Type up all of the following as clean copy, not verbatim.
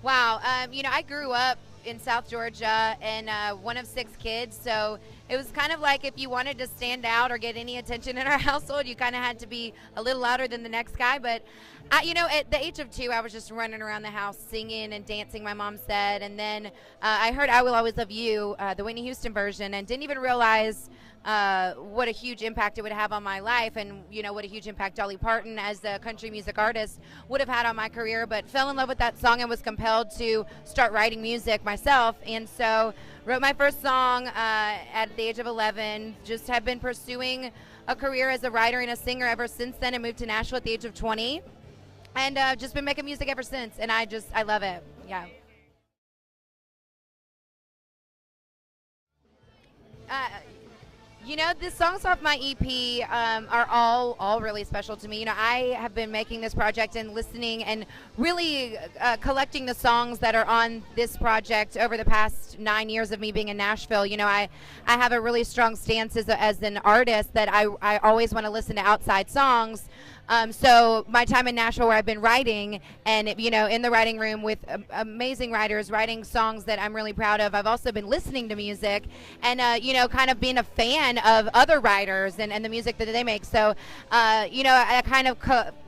Wow. I grew up in South Georgia and one of six kids, so it was kind of like if you wanted to stand out or get any attention in our household, you kind of had to be a little louder than the next guy. But at the age of 2, I was just running around the house singing and dancing, my mom said. And then I heard I Will Always Love You, the Whitney Houston version, and didn't even realize what a huge impact it would have on my life, and what a huge impact Dolly Parton as a country music artist would have had on my career. But fell in love with that song and was compelled to start writing music myself, and so wrote my first song at the age of 11. Just have been pursuing a career as a writer and a singer ever since then, and moved to Nashville at the age of 20, and just been making music ever since, and I love it. Yeah. uh, the songs off my EP are all really special to me. I have been making this project and listening and really collecting the songs that are on this project over the past 9 years of me being in Nashville. I have a really strong stance as an artist that I always want to listen to outside songs. So my time in Nashville, where I've been writing, and in the writing room with amazing writers, writing songs that I'm really proud of. I've also been listening to music, and kind of being a fan of other writers and the music that they make. So, I kind of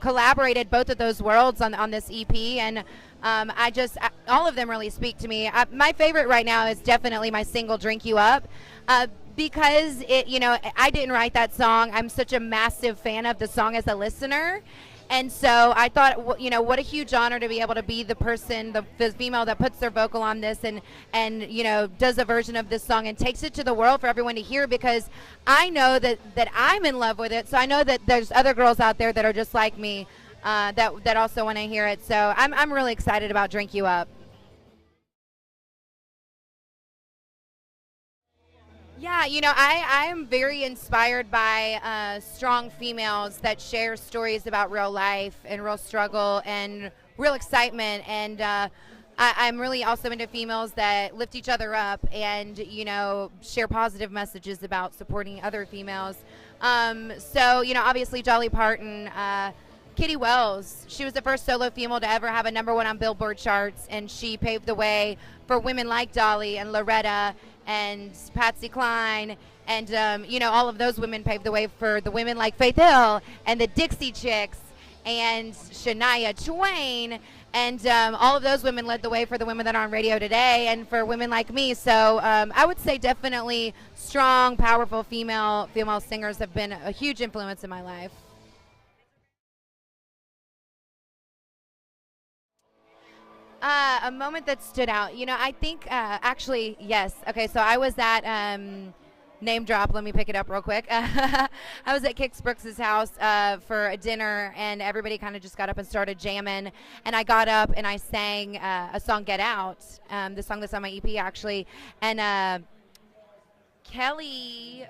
collaborated both of those worlds on this EP, and all of them really speak to me. My favorite right now is definitely my single "Drink You Up." Because I didn't write that song. I'm such a massive fan of the song as a listener. And so I thought, what a huge honor to be able to be the person, the female that puts their vocal on this and does a version of this song and takes it to the world for everyone to hear, because I know that I'm in love with it. So I know that there's other girls out there that are just like me that also want to hear it. So I'm really excited about "Drink You Up." Yeah, I am very inspired by strong females that share stories about real life and real struggle and real excitement. And I'm really also into females that lift each other up and, share positive messages about supporting other females. So, obviously Dolly Parton, Kitty Wells, she was the first solo female to ever have a #1 on Billboard charts, and she paved the way for women like Dolly and Loretta and Patsy Cline, and all of those women paved the way for the women like Faith Hill and the Dixie Chicks and Shania Twain, and all of those women led the way for the women that are on radio today and for women like me. So I would say definitely strong, powerful female singers have been a huge influence in my life. A moment that stood out, I think actually, yes. Okay, so I was at name drop. Let me pick it up real quick. I was at Kix Brooks's house for a dinner, and everybody kind of just got up and started jamming. And I got up and I sang a song, "Get Out," the song that's on my EP actually. And Kelly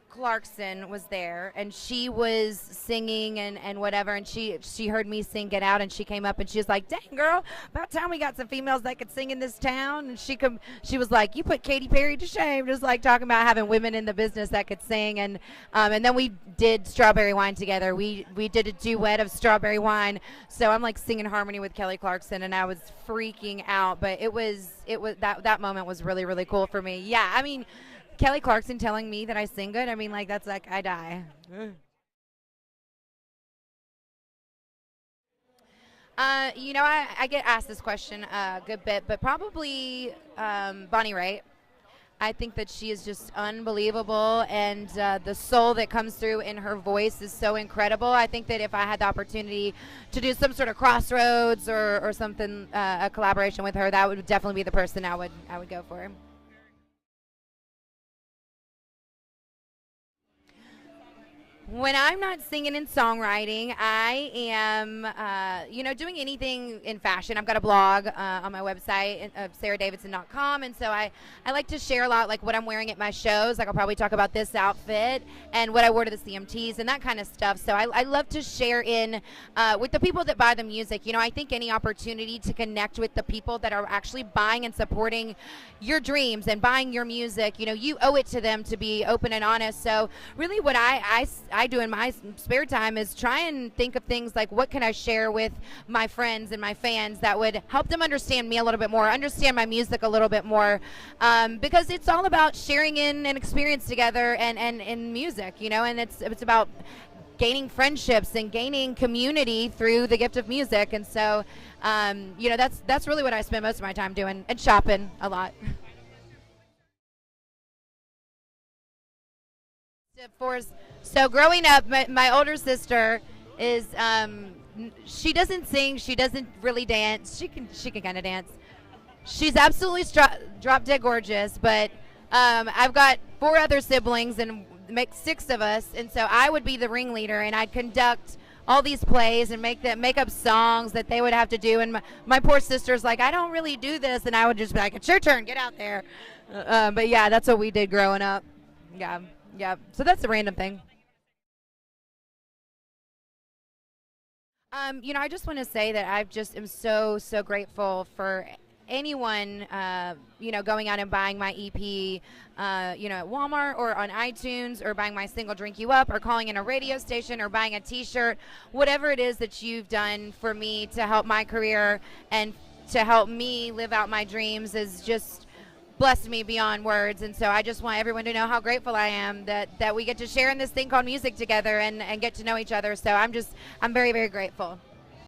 Clarkson was there, and she was singing and whatever, and she heard me sing "Get Out," and she came up and she was like, "Dang, girl, about time we got some females that could sing in this town." And she was like, "You put Katy Perry to shame," just like talking about having women in the business that could sing. And then we did "Strawberry Wine" together. We did a duet of "Strawberry Wine," so I'm like singing harmony with Kelly Clarkson, and I was freaking out. But it was that moment was really, really cool for me. Yeah, I mean, Kelly Clarkson telling me that I sing good, I mean, like, that's like, I die. I get asked this question a good bit, but probably Bonnie Raitt. I think that she is just unbelievable, and the soul that comes through in her voice is so incredible. I think that if I had the opportunity to do some sort of crossroads or something, a collaboration with her, that would definitely be the person I would go for. When I'm not singing and songwriting, I am, doing anything in fashion. I've got a blog on my website, sarahdavidson.com, and so I like to share a lot, like what I'm wearing at my shows. Like I'll probably talk about this outfit and what I wore to the CMTs and that kind of stuff. So I love to share in with the people that buy the music. I think any opportunity to connect with the people that are actually buying and supporting your dreams and buying your music, you owe it to them to be open and honest. So really what I I do in my spare time is try and think of things like what can I share with my friends and my fans that would help them understand me a little bit more, understand my music a little bit more, because it's all about sharing in an experience together and in music, and it's about gaining friendships and gaining community through the gift of music. And so, that's really what I spend most of my time doing, and shopping a lot. So growing up, my older sister is she doesn't sing, she doesn't really dance. She can kind of dance. She's absolutely drop dead gorgeous, but I've got 4 other siblings and make 6 of us, and so I would be the ringleader, and I'd conduct all these plays and make up songs that they would have to do. And my poor sister's like, I don't really do this, and I would just be like, it's your turn, get out there. But yeah, that's what we did growing up. Yeah. So that's a random thing. I just want to say that I just am so grateful for anyone, going out and buying my EP, at Walmart or on iTunes, or buying my single Drink You Up, or calling in a radio station, or buying a T-shirt, whatever it is that you've done for me to help my career and to help me live out my dreams is just blessed me beyond words. And so I just want everyone to know how grateful I am that we get to share in this thing called music together and get to know each other. So I'm very, very grateful.